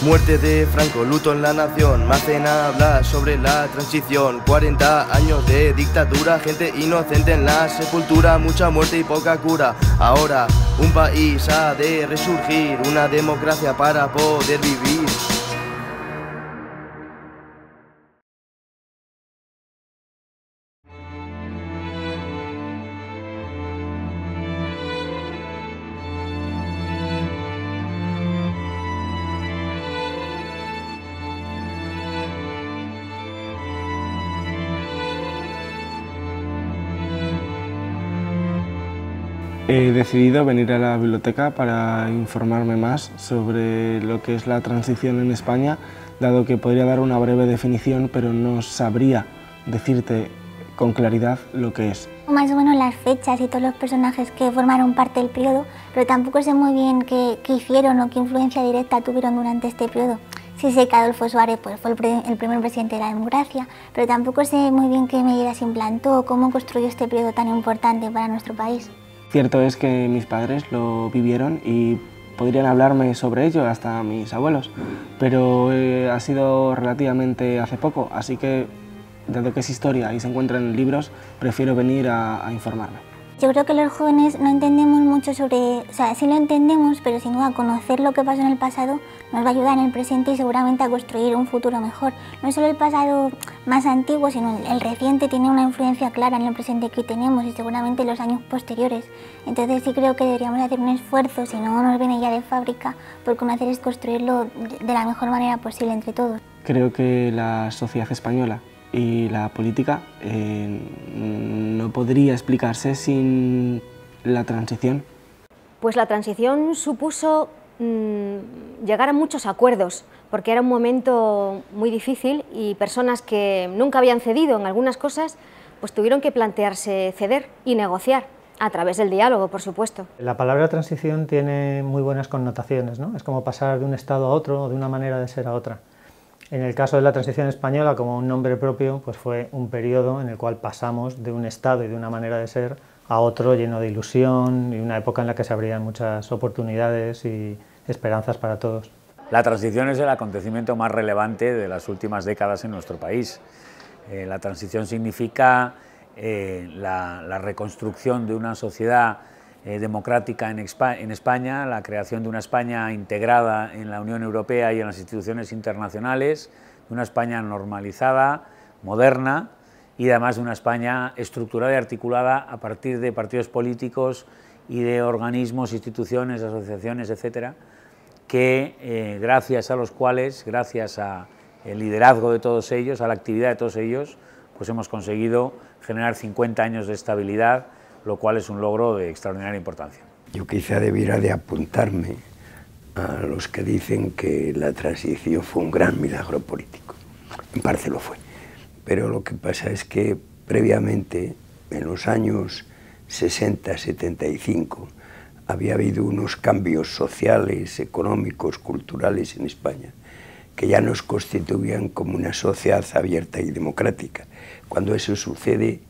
Muerte de Franco, luto en la nación, me hacen hablar sobre la transición. 40 años de dictadura, gente inocente en la sepultura, mucha muerte y poca cura. Ahora un país ha de resurgir, una democracia para poder vivir. He decidido venir a la biblioteca para informarme más sobre lo que es la transición en España, dado que podría dar una breve definición, pero no sabría decirte con claridad lo que es. Más o menos las fechas y todos los personajes que formaron parte del periodo, pero tampoco sé muy bien qué hicieron o qué influencia directa tuvieron durante este periodo. Sí sé que Adolfo Suárez pues, fue el primer presidente de la democracia, pero tampoco sé muy bien qué medidas implantó o cómo construyó este periodo tan importante para nuestro país. Cierto es que mis padres lo vivieron y podrían hablarme sobre ello, hasta mis abuelos, pero ha sido relativamente hace poco, así que, dado que es historia y se encuentra en libros, prefiero venir a informarme. Yo creo que los jóvenes no entendemos mucho sobre, o sea, sí lo entendemos, pero sin duda conocer lo que pasó en el pasado nos va a ayudar en el presente y seguramente a construir un futuro mejor. No solo el pasado más antiguo, sino el reciente tiene una influencia clara en el presente que tenemos y seguramente los años posteriores. Entonces sí creo que deberíamos hacer un esfuerzo, si no nos viene ya de fábrica, por conocer es construirlo de la mejor manera posible entre todos. Creo que la sociedad española y la política no podría explicarse sin la transición. Pues la transición supuso llegar a muchos acuerdos, porque era un momento muy difícil y personas que nunca habían cedido en algunas cosas, pues tuvieron que plantearse ceder y negociar, a través del diálogo, por supuesto. La palabra transición tiene muy buenas connotaciones, ¿no? Es como pasar de un estado a otro o de una manera de ser a otra. En el caso de la transición española, como un nombre propio, pues fue un periodo en el cual pasamos de un estado y de una manera de ser a otro lleno de ilusión y una época en la que se abrían muchas oportunidades y esperanzas para todos. La transición es el acontecimiento más relevante de las últimas décadas en nuestro país. La transición significa la reconstrucción de una sociedad democrática en España, la creación de una España integrada en la Unión Europea y en las instituciones internacionales, de una España normalizada, moderna y además de una España estructurada y articulada a partir de partidos políticos y de organismos, instituciones, asociaciones, etcétera, que gracias a los cuales, gracias al liderazgo de todos ellos, a la actividad de todos ellos, pues hemos conseguido generar 50 años de estabilidad, lo cual es un logro de extraordinaria importancia. Yo quizá debiera de apuntarme a los que dicen que la transición fue un gran milagro político. En parte lo fue, pero lo que pasa es que previamente, en los años 60-75, había habido unos cambios sociales, económicos, culturales en España, que ya nos constituían como una sociedad abierta y democrática. Cuando eso sucede,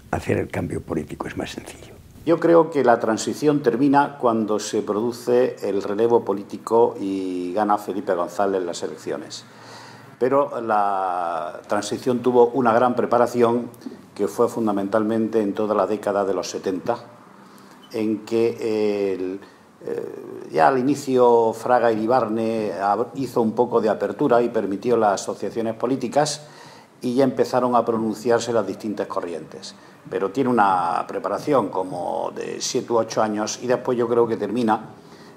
hacer el cambio político es más sencillo. Yo creo que la transición termina cuando se produce el relevo político y gana Felipe González las elecciones. Pero la transición tuvo una gran preparación que fue fundamentalmente en toda la década de los 70, en que ya al inicio Fraga Iribarne hizo un poco de apertura y permitió las asociaciones políticas y ya empezaron a pronunciarse las distintas corrientes. Pero tiene una preparación como de 7 u 8 años y después yo creo que termina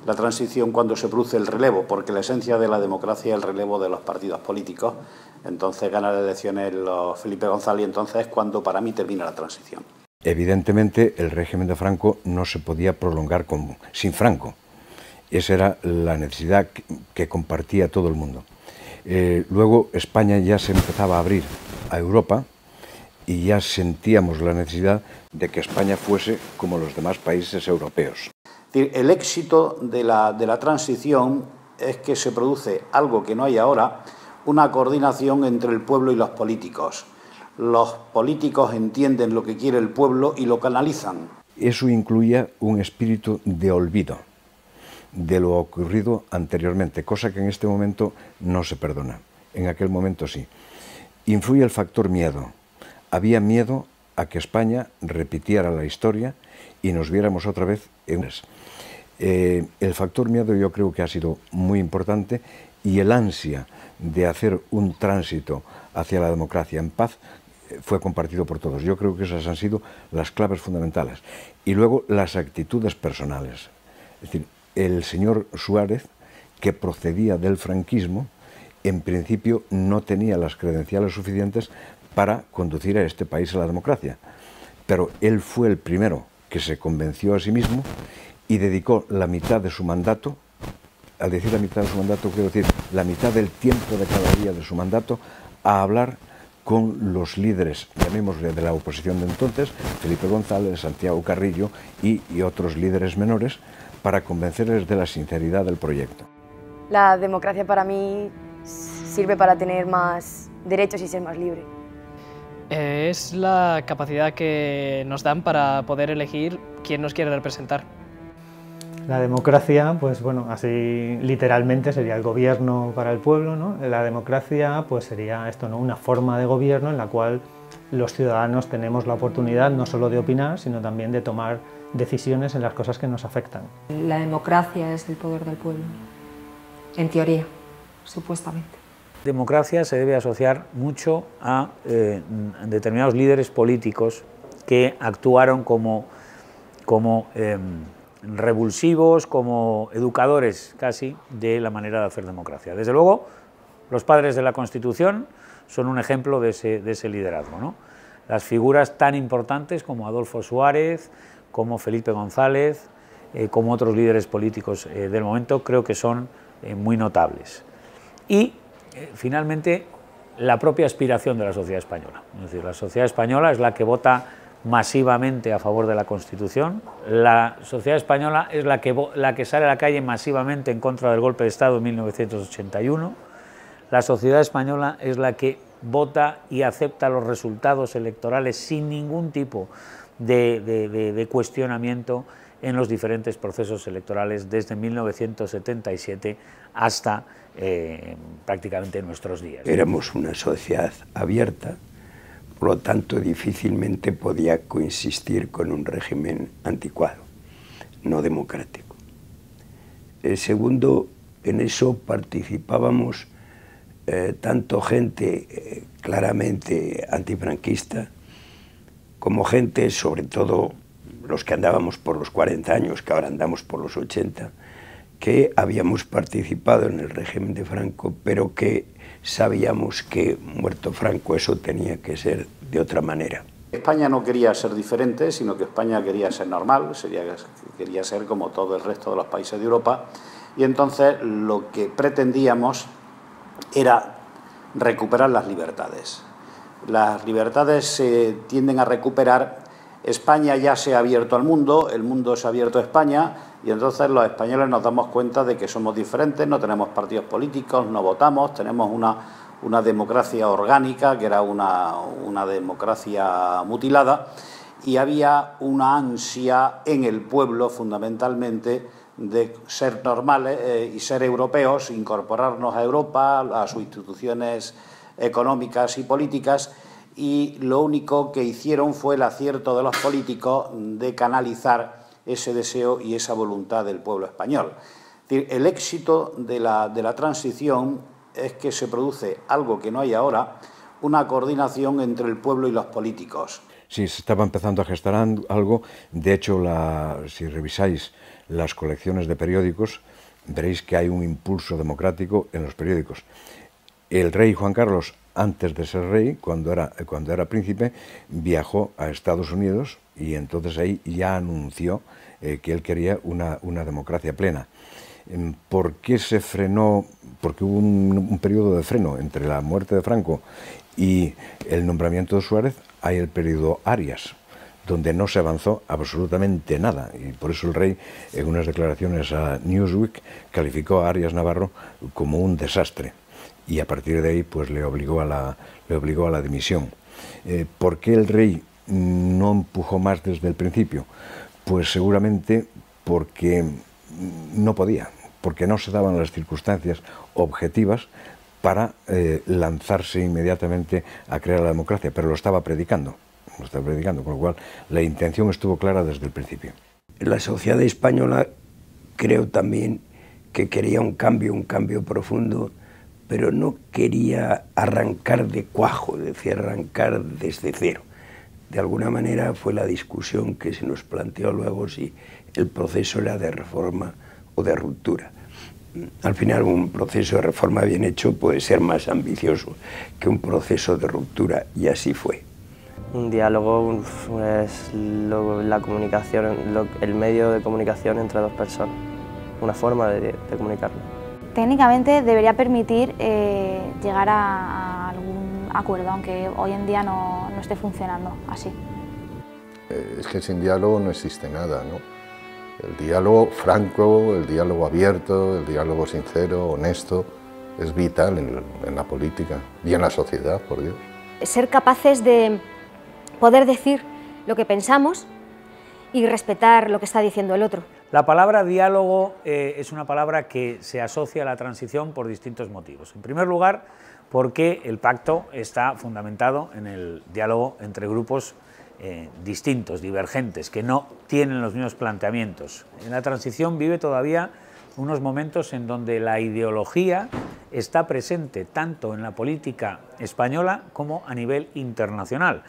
la transición cuando se produce el relevo, porque la esencia de la democracia es el relevo de los partidos políticos. Entonces gana las elecciones Felipe González y entonces es cuando para mí termina la transición. Evidentemente el régimen de Franco no se podía prolongar sin Franco. Esa era la necesidad que compartía todo el mundo. Luego España ya se empezaba a abrir a Europa y ya sentíamos la necesidad de que España fuese como los demás países europeos. El éxito de la transición es que se produce algo que no hay ahora, una coordinación entre el pueblo y los políticos. Los políticos entienden lo que quiere el pueblo y lo canalizan. Eso incluía un espíritu de olvido, de lo ocurrido anteriormente, cosa que en este momento no se perdona. En aquel momento sí. Influye el factor miedo. Había miedo a que España repitiera la historia y nos viéramos otra vez en... el factor miedo yo creo que ha sido muy importante, y el ansia de hacer un tránsito hacia la democracia en paz fue compartido por todos. Yo creo que esas han sido las claves fundamentales. Y luego las actitudes personales. Es decir, el señor Suárez, que procedía del franquismo, en principio no tenía las credenciales suficientes para conducir a este país a la democracia. Pero él fue el primero que se convenció a sí mismo y dedicó la mitad de su mandato, al decir la mitad de su mandato quiero decir la mitad del tiempo de cada día de su mandato, a hablar con los líderes, llamémosle de la oposición de entonces, Felipe González, Santiago Carrillo y otros líderes menores, para convencerles de la sinceridad del proyecto. La democracia para mí sirve para tener más derechos y ser más libre. Es la capacidad que nos dan para poder elegir quién nos quiere representar. La democracia, pues bueno, así literalmente sería el gobierno para el pueblo, ¿no? La democracia pues sería esto, ¿no? Una forma de gobierno en la cual los ciudadanos tenemos la oportunidad no solo de opinar, sino también de tomar decisiones en las cosas que nos afectan. La democracia es el poder del pueblo, en teoría, supuestamente. Democracia se debe asociar mucho a determinados líderes políticos que actuaron como revulsivos, como educadores casi de la manera de hacer democracia. Desde luego, los padres de la Constitución son un ejemplo de ese liderazgo, ¿no? Las figuras tan importantes como Adolfo Suárez, como Felipe González, como otros líderes políticos del momento, creo que son muy notables. Y, finalmente, la propia aspiración de la sociedad española. Es decir, la sociedad española es la que vota masivamente a favor de la Constitución, la sociedad española es la que sale a la calle masivamente en contra del golpe de Estado en 1981, la sociedad española es la que vota y acepta los resultados electorales sin ningún tipo de cuestionamiento en los diferentes procesos electorales desde 1977 hasta prácticamente nuestros días. Éramos una sociedad abierta, por lo tanto difícilmente podía coexistir con un régimen anticuado, no democrático. Segundo, en eso participábamos tanto gente claramente antifranquista, como gente, sobre todo los que andábamos por los 40 años, que ahora andamos por los 80, que habíamos participado en el régimen de Franco, pero que sabíamos que, muerto Franco, eso tenía que ser de otra manera. España no quería ser diferente, sino que España quería ser normal, quería ser como todo el resto de los países de Europa, y entonces lo que pretendíamos era recuperar las libertades. Las libertades se tienden a recuperar. España ya se ha abierto al mundo, el mundo se ha abierto a España, y entonces los españoles nos damos cuenta de que somos diferentes, no tenemos partidos políticos, no votamos, tenemos una democracia orgánica, que era una democracia mutilada, y había una ansia en el pueblo, fundamentalmente, de ser normales y ser europeos, incorporarnos a Europa, a sus instituciones económicas y políticas, y lo único que hicieron fue el acierto de los políticos de canalizar ese deseo y esa voluntad del pueblo español. Es decir, el éxito de la transición es que se produce algo que no hay ahora, una coordinación entre el pueblo y los políticos. Sí, se estaba empezando a gestar algo. De hecho, si revisáis las colecciones de periódicos, veréis que hay un impulso democrático en los periódicos. El rey Juan Carlos, antes de ser rey, cuando era príncipe, viajó a Estados Unidos y entonces ahí ya anunció que él quería una democracia plena. ¿Por qué se frenó? Porque hubo un periodo de freno entre la muerte de Franco y el nombramiento de Suárez. Hay el periodo Arias, donde no se avanzó absolutamente nada, y por eso el rey, en unas declaraciones a Newsweek, calificó a Arias Navarro como un desastre, y a partir de ahí pues le obligó a la dimisión. ¿Por qué el rey no empujó más desde el principio? Pues seguramente porque no podía, porque no se daban las circunstancias objetivas para lanzarse inmediatamente a crear la democracia, pero lo estaba predicando, con lo cual la intención estuvo clara desde el principio. La sociedad española creo también que quería un cambio profundo, pero no quería arrancar de cuajo, es decir, arrancar desde cero. De alguna manera fue la discusión que se nos planteó luego si el proceso era de reforma o de ruptura. Al final un proceso de reforma bien hecho puede ser más ambicioso que un proceso de ruptura, y así fue. Un diálogo es la comunicación, el medio de comunicación entre dos personas, una forma de comunicarlo. Técnicamente debería permitir llegar a algún acuerdo, aunque hoy en día no esté funcionando así. Es que sin diálogo no existe nada, ¿no? El diálogo franco, el diálogo abierto, el diálogo sincero, honesto, es vital en la política y en la sociedad, por Dios. Ser capaces de poder decir lo que pensamos y respetar lo que está diciendo el otro. La palabra diálogo es una palabra que se asocia a la transición por distintos motivos. En primer lugar, porque el pacto está fundamentado en el diálogo entre grupos distintos, divergentes, que no tienen los mismos planteamientos. En la transición vive todavía unos momentos en donde la ideología está presente tanto en la política española como a nivel internacional.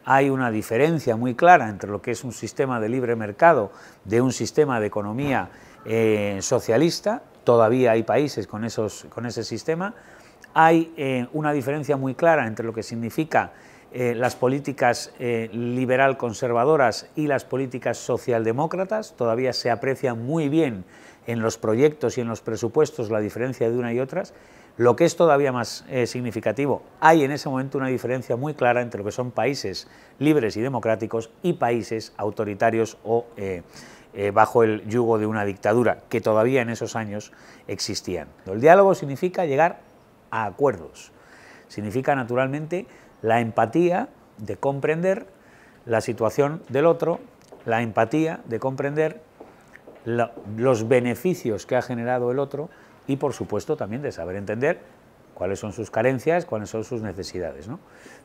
Hay una diferencia muy clara entre lo que es un sistema de libre mercado de un sistema de economía socialista. Todavía hay países con ese sistema. Hay una diferencia muy clara entre lo que significa las políticas liberal-conservadoras y las políticas socialdemócratas. Todavía se aprecia muy bien en los proyectos y en los presupuestos la diferencia de una y otras. Lo que es todavía más significativo, hay en ese momento una diferencia muy clara entre lo que son países libres y democráticos y países autoritarios o bajo el yugo de una dictadura, que todavía en esos años existían. El diálogo significa llegar a acuerdos, significa naturalmente la empatía de comprender la situación del otro, la empatía de comprender los beneficios que ha generado el otro y, por supuesto, también de saber entender cuáles son sus carencias, cuáles son sus necesidades, ¿no?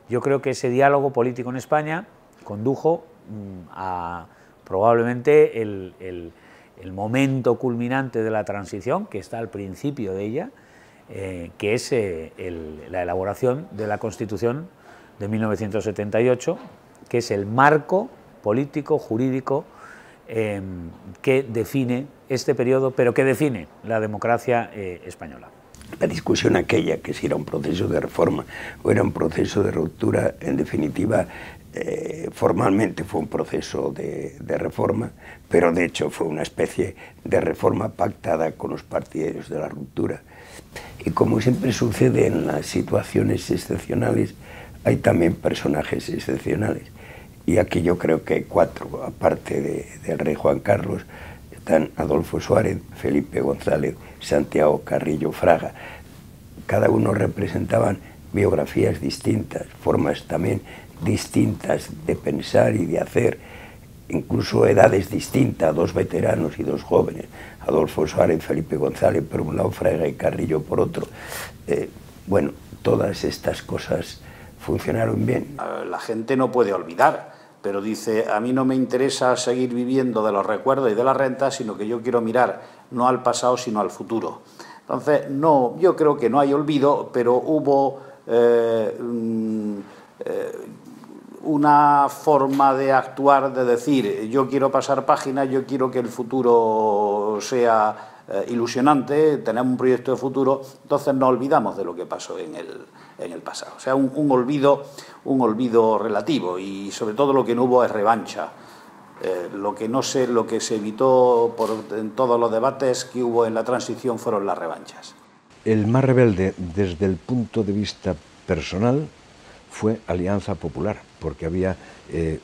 Yo creo que ese diálogo político en España condujo a probablemente el momento culminante de la transición, que está al principio de ella, que es la elaboración de la Constitución de 1978, que es el marco político, jurídico, que define este periodo, pero que define la democracia española. La discusión aquella, que si era un proceso de reforma o era un proceso de ruptura, en definitiva, formalmente fue un proceso de reforma, pero de hecho fue una especie de reforma pactada con los partidarios de la ruptura. Y como siempre sucede en las situaciones excepcionales, hay también personajes excepcionales. Y aquí yo creo que hay cuatro, aparte del rey Juan Carlos, están Adolfo Suárez, Felipe González, Santiago Carrillo Fraga. Cada uno representaban biografías distintas, formas también distintas de pensar y de hacer, incluso edades distintas, dos veteranos y dos jóvenes, Adolfo Suárez, Felipe González por un lado, Fraga y Carrillo por otro. Bueno, todas estas cosas funcionaron bien. La gente no puede olvidar, pero dice, a mí no me interesa seguir viviendo de los recuerdos y de las rentas, sino que yo quiero mirar no al pasado, sino al futuro. Entonces, no, yo creo que no hay olvido, pero hubo una forma de actuar, de decir, yo quiero pasar página, yo quiero que el futuro sea ilusionante, tenemos un proyecto de futuro, entonces no olvidamos de lo que pasó en el pasado. O sea, un olvido relativo, y sobre todo lo que no hubo es revancha. Lo que se evitó en todos los debates que hubo en la transición fueron las revanchas. El más rebelde desde el punto de vista personal fue Alianza Popular, porque había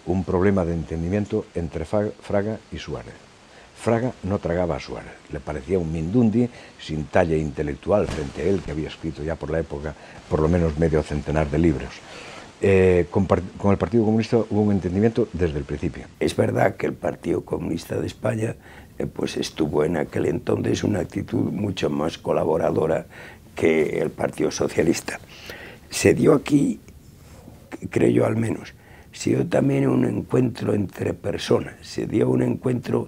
un problema de entendimiento entre Fraga y Suárez. Fraga no tragaba a Suárez, le parecía un mindundi sin talla intelectual frente a él, que había escrito ya por la época por lo menos medio centenar de libros. con el Partido Comunista hubo un entendimiento desde el principio. Es verdad que el Partido Comunista de España pues estuvo en aquel entonces una actitud mucho más colaboradora que el Partido Socialista. Se dio aquí, creo yo al menos, se dio también un encuentro entre personas, se dio un encuentro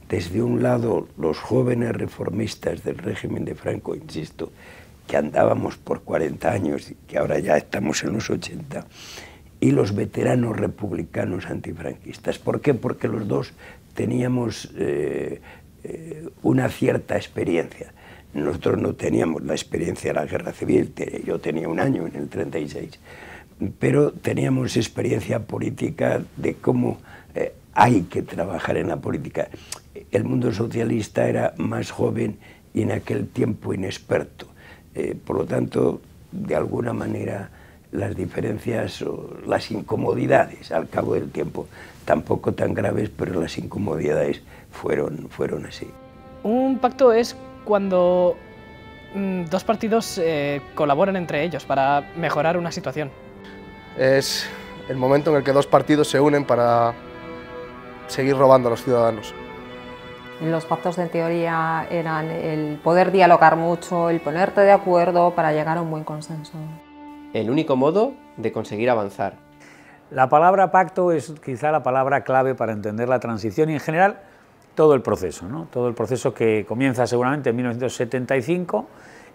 desde un lado los jóvenes reformistas del régimen de Franco, insisto, que andábamos por 40 años y que ahora ya estamos en los 80, y los veteranos republicanos antifranquistas. ¿Por qué? Porque los dos teníamos una cierta experiencia. Nosotros no teníamos la experiencia de la guerra civil, yo tenía un año en el 36, pero teníamos experiencia política de cómo hay que trabajar en la política. El mundo socialista era más joven y en aquel tiempo inexperto. Por lo tanto, de alguna manera, las diferencias o las incomodidades al cabo del tiempo, tampoco tan graves, pero las incomodidades fueron así. Un pacto es cuando dos partidos colaboran entre ellos para mejorar una situación. Es el momento en el que dos partidos se unen para seguir robando a los ciudadanos. Los pactos de teoría eran el poder dialogar mucho, el ponerte de acuerdo para llegar a un buen consenso. El único modo de conseguir avanzar. La palabra pacto es quizá la palabra clave para entender la transición y en general todo el proceso, ¿no? Todo el proceso que comienza seguramente en 1975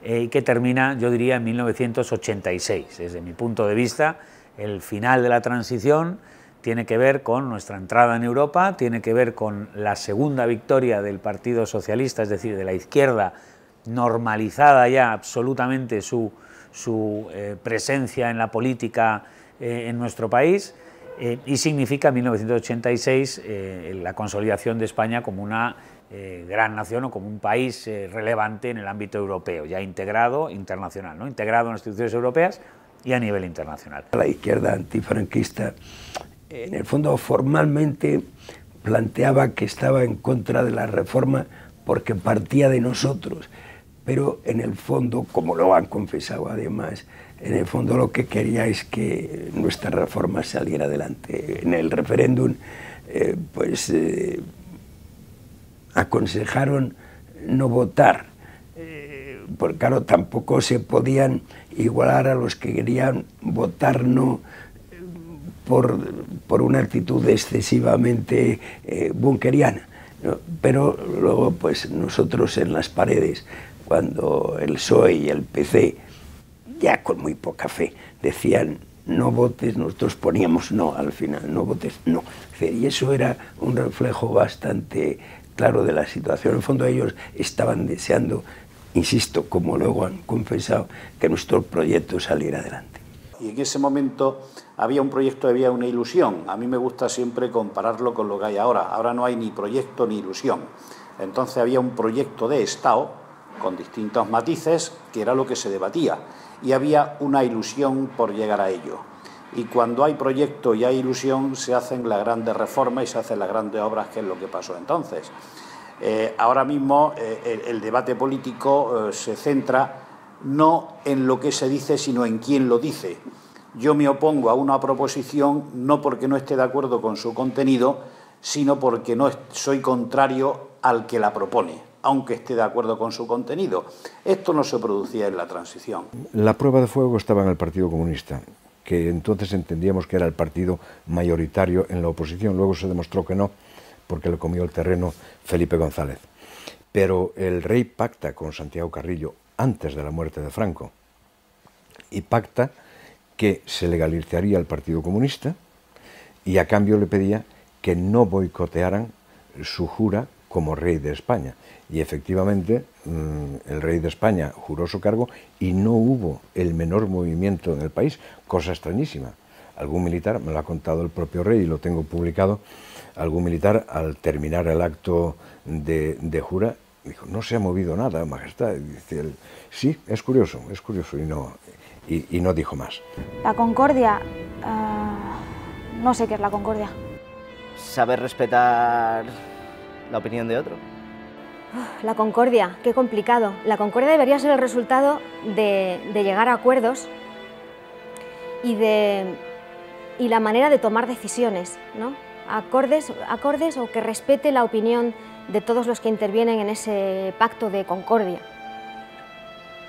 y que termina, yo diría, en 1986. Desde mi punto de vista, el final de la transición tiene que ver con nuestra entrada en Europa, tiene que ver con la segunda victoria del Partido Socialista, es decir, de la izquierda, normalizada ya absolutamente su presencia en la política en nuestro país, y significa 1986 la consolidación de España como una gran nación o como un país relevante en el ámbito europeo, ya integrado internacional, ¿no? Integrado en las instituciones europeas y a nivel internacional. La izquierda antifranquista, en el fondo, formalmente planteaba que estaba en contra de la reforma porque partía de nosotros, pero en el fondo, como lo han confesado además, en el fondo lo que quería es que nuestra reforma saliera adelante. En el referéndum, aconsejaron no votar, porque claro, tampoco se podían igualar a los que querían votar no, por una actitud excesivamente bunkeriana, ¿no? Pero luego pues nosotros en las paredes, cuando el PSOE y el PC, ya con muy poca fe, decían no votes, nosotros poníamos no al final, no votes, no. Y eso era un reflejo bastante claro de la situación. En el fondo ellos estaban deseando, insisto, como luego han confesado, que nuestro proyecto saliera adelante. Y en ese momento había un proyecto, había una ilusión. A mí me gusta siempre compararlo con lo que hay ahora. Ahora no hay ni proyecto ni ilusión. Entonces había un proyecto de Estado con distintos matices, que era lo que se debatía. Y había una ilusión por llegar a ello. Y cuando hay proyecto y hay ilusión, se hacen las grandes reformas y se hacen las grandes obras, que es lo que pasó entonces. Ahora mismo el debate político se centra no en lo que se dice, sino en quién lo dice. Yo me opongo a una proposición no porque no esté de acuerdo con su contenido, sino porque no soy contrario al que la propone, aunque esté de acuerdo con su contenido. Esto no se producía en la transición. La prueba de fuego estaba en el Partido Comunista, que entonces entendíamos que era el partido mayoritario en la oposición. Luego se demostró que no, porque le comió el terreno Felipe González. Pero el rey pacta con Santiago Carrillo antes de la muerte de Franco y pacta que se legalizaría el Partido Comunista y a cambio le pedía que no boicotearan su jura como rey de España. Y efectivamente el rey de España juró su cargo y no hubo el menor movimiento en el país, cosa extrañísima. Algún militar, me lo ha contado el propio rey y lo tengo publicado, algún militar al terminar el acto de jura dijo, no se ha movido nada, majestad. Y dice él, sí, es curioso, y no dijo más. La concordia, no sé qué es la concordia. Saber respetar la opinión de otro. La concordia, qué complicado. La concordia debería ser el resultado de llegar a acuerdos y de y la manera de tomar decisiones, ¿no? Acordes o que respete la opinión de todos los que intervienen en ese pacto de concordia.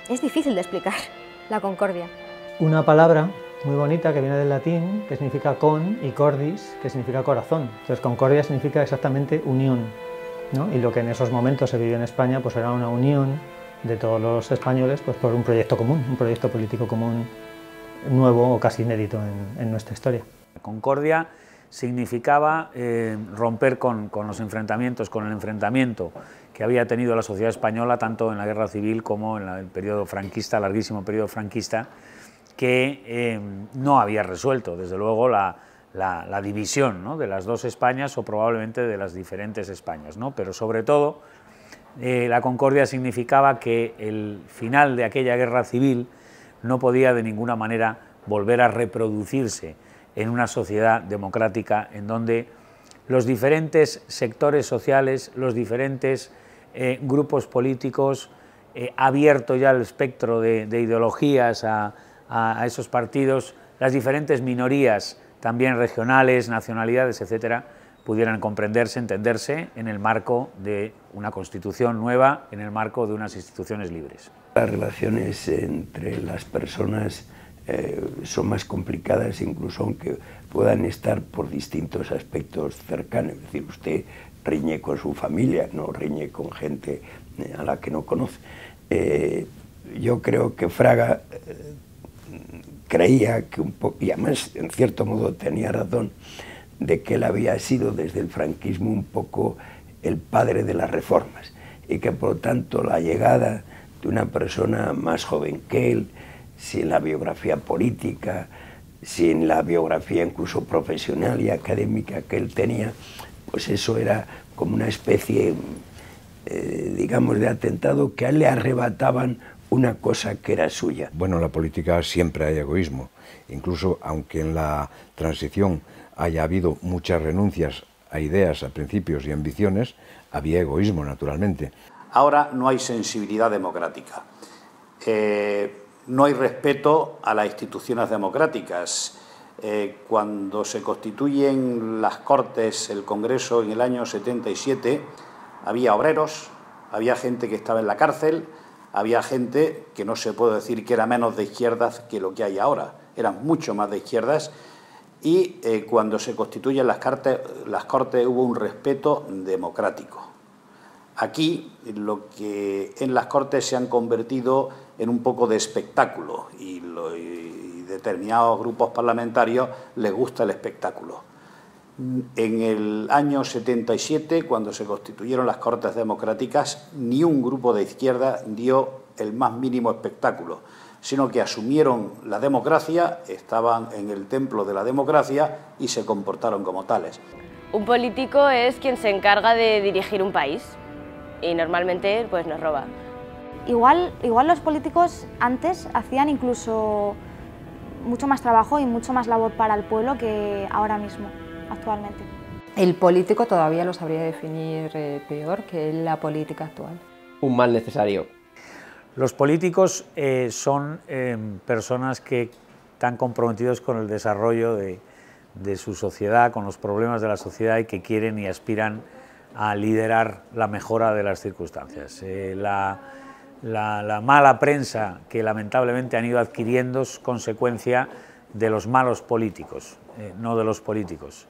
Es difícil de explicar la concordia. Una palabra muy bonita que viene del latín, que significa con, y cordis, que significa corazón. Entonces concordia significa exactamente unión, ¿no? Y lo que en esos momentos se vivió en España pues era una unión de todos los españoles pues por un proyecto común, un proyecto político común nuevo o casi inédito en nuestra historia. Concordia significaba romper con los enfrentamientos, con el enfrentamiento que había tenido la sociedad española tanto en la guerra civil como en el periodo franquista, larguísimo periodo franquista, que no había resuelto, desde luego, la división, ¿no?, de las dos Españas o probablemente de las diferentes Españas, ¿no? Pero sobre todo la concordia significaba que el final de aquella guerra civil no podía de ninguna manera volver a reproducirse en una sociedad democrática en donde los diferentes sectores sociales, los diferentes grupos políticos, abierto ya el espectro de ideologías a esos partidos, las diferentes minorías, también regionales, nacionalidades, etcétera, pudieran comprenderse, entenderse en el marco de una Constitución nueva, en el marco de unas instituciones libres. Las relaciones entre las personas son más complicadas, incluso aunque puedan estar por distintos aspectos cercanos. Es decir, usted riñe con su familia, no riñe con gente a la que no conoce. Yo creo que Fraga creía que un poco, y además en cierto modo tenía razón, de que él había sido desde el franquismo un poco el padre de las reformas y que por lo tanto la llegada de una persona más joven que él, sin la biografía política, sin la biografía incluso profesional y académica que él tenía, pues eso era como una especie, digamos, de atentado que a él le arrebataban una cosa que era suya. Bueno, en la política siempre hay egoísmo, incluso aunque en la transición haya habido muchas renuncias a ideas, a principios y ambiciones, había egoísmo, naturalmente. Ahora no hay sensibilidad democrática. No hay respeto a las instituciones democráticas. Cuando se constituyen las Cortes, el Congreso en el año 77, había obreros, había gente que estaba en la cárcel, había gente que no se puede decir que era menos de izquierdas que lo que hay ahora, eran mucho más de izquierdas, y cuando se constituyen las Cortes hubo un respeto democrático. Aquí lo que en las Cortes se han convertido en un poco de espectáculo y determinados grupos parlamentarios les gusta el espectáculo. En el año 77, cuando se constituyeron las Cortes Democráticas, ni un grupo de izquierda dio el más mínimo espectáculo, sino que asumieron la democracia, estaban en el templo de la democracia y se comportaron como tales. Un político es quien se encarga de dirigir un país y normalmente pues nos roba. Igual los políticos antes hacían incluso mucho más trabajo y mucho más labor para el pueblo que ahora mismo, actualmente. El político todavía lo sabría definir peor que la política actual. Un mal necesario. Los políticos son personas que están comprometidos con el desarrollo de su sociedad, con los problemas de la sociedad y que quieren y aspiran a liderar la mejora de las circunstancias. La mala prensa que lamentablemente han ido adquiriendo es consecuencia de los malos políticos, no de los políticos.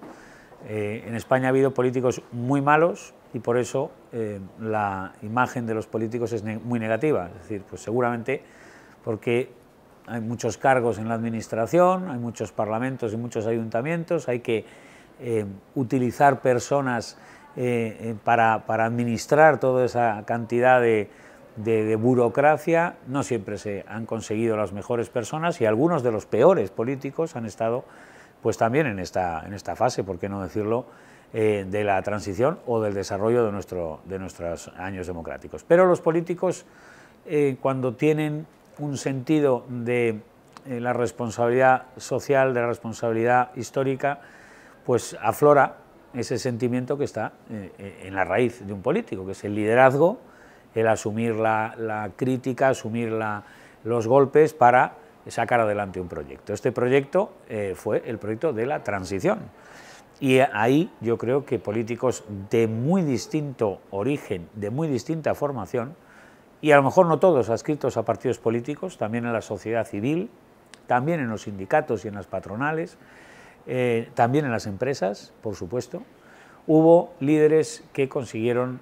En España ha habido políticos muy malos y por eso la imagen de los políticos es muy negativa. Es decir, pues seguramente porque hay muchos cargos en la administración, hay muchos parlamentos y muchos ayuntamientos, hay que utilizar personas para administrar toda esa cantidad de burocracia. No siempre se han conseguido las mejores personas y algunos de los peores políticos han estado pues también en esta fase, por qué no decirlo, de la transición o del desarrollo de nuestros años democráticos. Pero los políticos, cuando tienen un sentido de la responsabilidad social, de la responsabilidad histórica, pues aflora ese sentimiento que está en la raíz de un político, que es el liderazgo, el asumir la crítica, asumir los golpes para sacar adelante un proyecto. Este proyecto fue el proyecto de la transición. Y ahí yo creo que políticos de muy distinto origen, de muy distinta formación, y a lo mejor no todos adscritos a partidos políticos, también en la sociedad civil, también en los sindicatos y en las patronales, también en las empresas, por supuesto, hubo líderes que consiguieron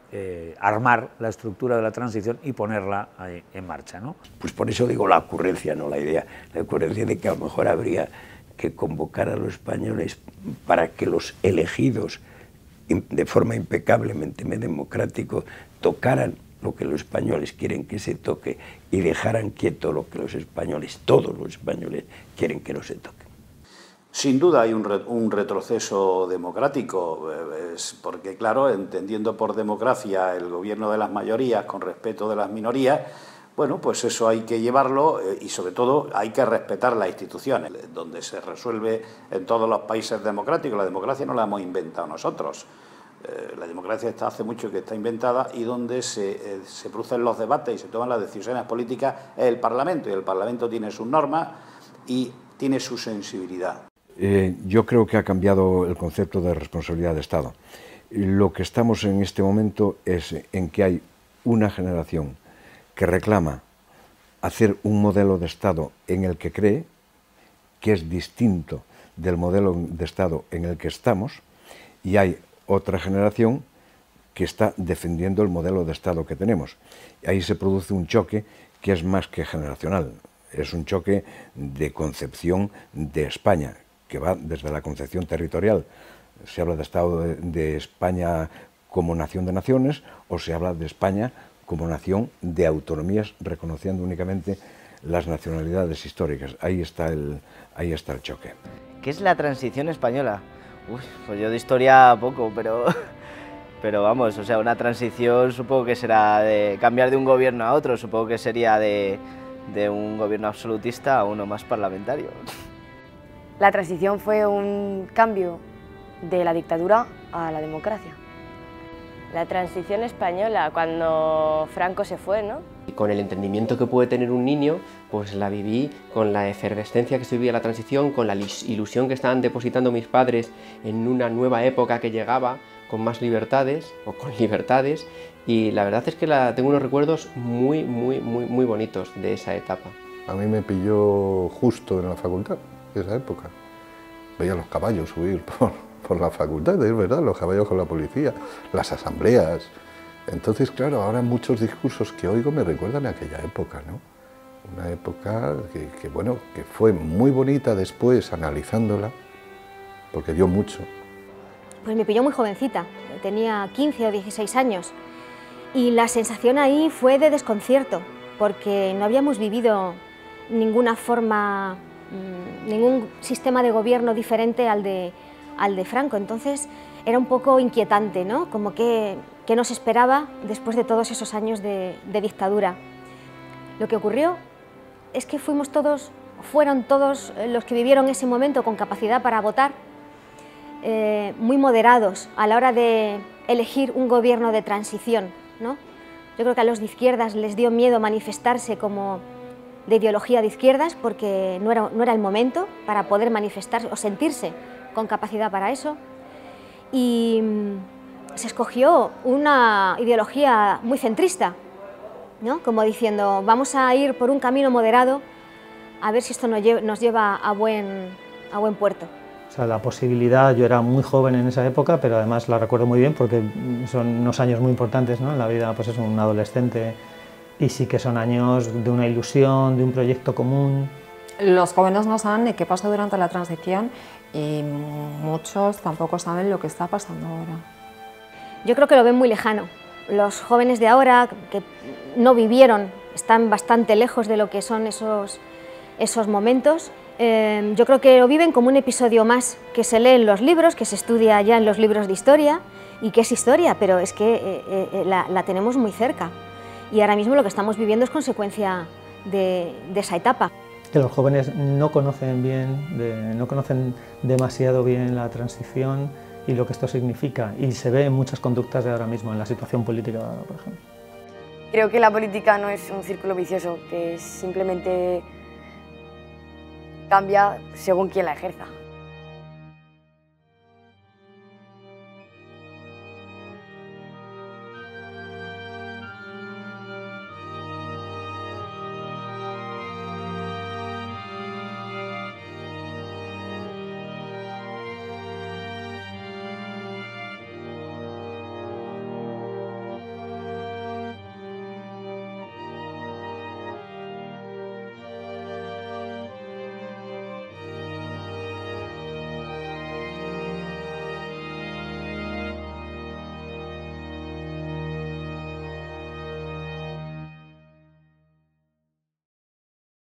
armar la estructura de la transición y ponerla en marcha, ¿no? Pues por eso digo la ocurrencia, no la idea, la ocurrencia de que a lo mejor habría que convocar a los españoles para que los elegidos de forma impecablemente democrática tocaran lo que los españoles quieren que se toque y dejaran quieto lo que los españoles, todos los españoles, quieren que no se toque. Sin duda hay un retroceso democrático, porque claro, entendiendo por democracia el gobierno de las mayorías con respeto de las minorías, bueno, pues eso hay que llevarlo y sobre todo hay que respetar las instituciones, donde se resuelve en todos los países democráticos. La democracia no la hemos inventado nosotros. La democracia hace mucho que está inventada y donde se producen los debates y se toman las decisiones políticas es el Parlamento, y el Parlamento tiene sus normas y tiene su sensibilidad. Yo creo que ha cambiado el concepto de responsabilidad de Estado. Lo que estamos en este momento es en que hay una generación que reclama hacer un modelo de Estado en el que cree, que es distinto del modelo de Estado en el que estamos, y hay otra generación que está defendiendo el modelo de Estado que tenemos. Ahí se produce un choque que es más que generacional, es un choque de concepción de España, que va desde la concepción territorial. Se habla de Estado de España como nación de naciones, o se habla de España como nación de autonomías, reconociendo únicamente las nacionalidades históricas. Ahí está el choque. ¿Qué es la transición española? Pues yo de historia poco, pero vamos, o sea, una transición supongo que será de cambiar de un gobierno a otro, supongo que sería de un gobierno absolutista a uno más parlamentario. La transición fue un cambio de la dictadura a la democracia. La transición española, cuando Franco se fue, ¿no? Y con el entendimiento que puede tener un niño, pues la viví con la efervescencia que se vivía la transición, con la ilusión que estaban depositando mis padres en una nueva época que llegaba, con más libertades, o con libertades, y la verdad es que tengo unos recuerdos muy bonitos de esa etapa. A mí me pilló justo en la facultad, esa época. Veía los caballos subir por la facultad, es verdad, los caballos con la policía, las asambleas. Entonces, claro, ahora muchos discursos que oigo me recuerdan a aquella época, ¿no? Una época que fue muy bonita después, analizándola, porque dio mucho. Pues me pilló muy jovencita, tenía 15 o 16 años, y la sensación ahí fue de desconcierto, porque no habíamos vivido ninguna forma, ningún sistema de gobierno diferente al de Franco. Entonces era un poco inquietante, ¿no? Como que nos esperaba después de todos esos años de dictadura. Lo que ocurrió es que fueron todos los que vivieron ese momento con capacidad para votar, muy moderados a la hora de elegir un gobierno de transición, ¿no? Yo creo que a los de izquierdas les dio miedo manifestarse como de ideología de izquierdas porque no era el momento para poder manifestarse o sentirse con capacidad para eso, y se escogió una ideología muy centrista, ¿no? Como diciendo, vamos a ir por un camino moderado a ver si esto nos lleva a buen puerto. O sea, la posibilidad, yo era muy joven en esa época, pero además la recuerdo muy bien porque son unos años muy importantes, ¿no? En la vida, pues es un adolescente, y sí que son años de una ilusión, de un proyecto común. Los jóvenes no saben de qué pasó durante la transición y muchos tampoco saben lo que está pasando ahora. Yo creo que lo ven muy lejano. Los jóvenes de ahora, que no vivieron, están bastante lejos de lo que son esos momentos. Yo creo que lo viven como un episodio más que se lee en los libros, que se estudia ya en los libros de historia, y que es historia, pero es que la tenemos muy cerca. Y ahora mismo lo que estamos viviendo es consecuencia de esa etapa. Que los jóvenes no conocen no conocen demasiado bien la transición y lo que esto significa, y se ve en muchas conductas de ahora mismo, en la situación política, por ejemplo. Creo que la política no es un círculo vicioso, que es simplemente cambia según quien la ejerza.